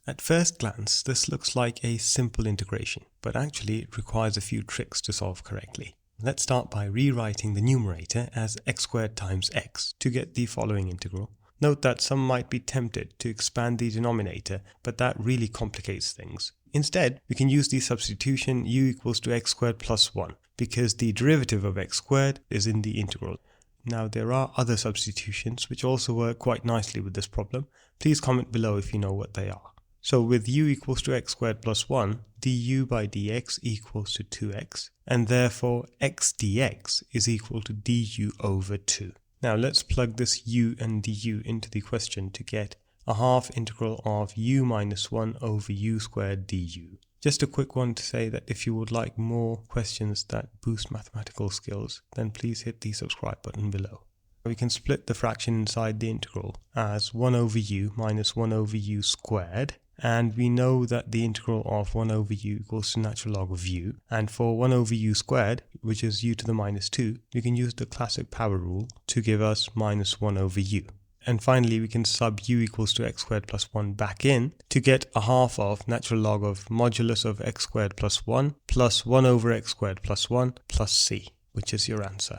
At first glance, this looks like a simple integration, but actually it requires a few tricks to solve correctly. Let's start by rewriting the numerator as x squared times x to get the following integral. Note that some might be tempted to expand the denominator, but that really complicates things. Instead, we can use the substitution u equals to x squared plus 1, because the derivative of x squared is in the integral. Now there are other substitutions which also work quite nicely with this problem. Please comment below if you know what they are. So with u equals to x squared plus 1, du by dx equals to 2x, and therefore x dx is equal to du over 2. Now let's plug this u and du into the question to get a half integral of u minus 1 over u squared du. Just a quick one to say that if you would like more questions that boost mathematical skills, then please hit the subscribe button below. We can split the fraction inside the integral as 1 over u minus 1 over u squared, and we know that the integral of 1 over u equals to natural log of u, and for 1 over u squared, which is u to the minus 2, we can use the classic power rule to give us minus 1 over u. And finally, we can sub u equals to x squared plus 1 back in to get a half of natural log of modulus of x squared plus 1 over x squared plus 1 plus c, which is your answer.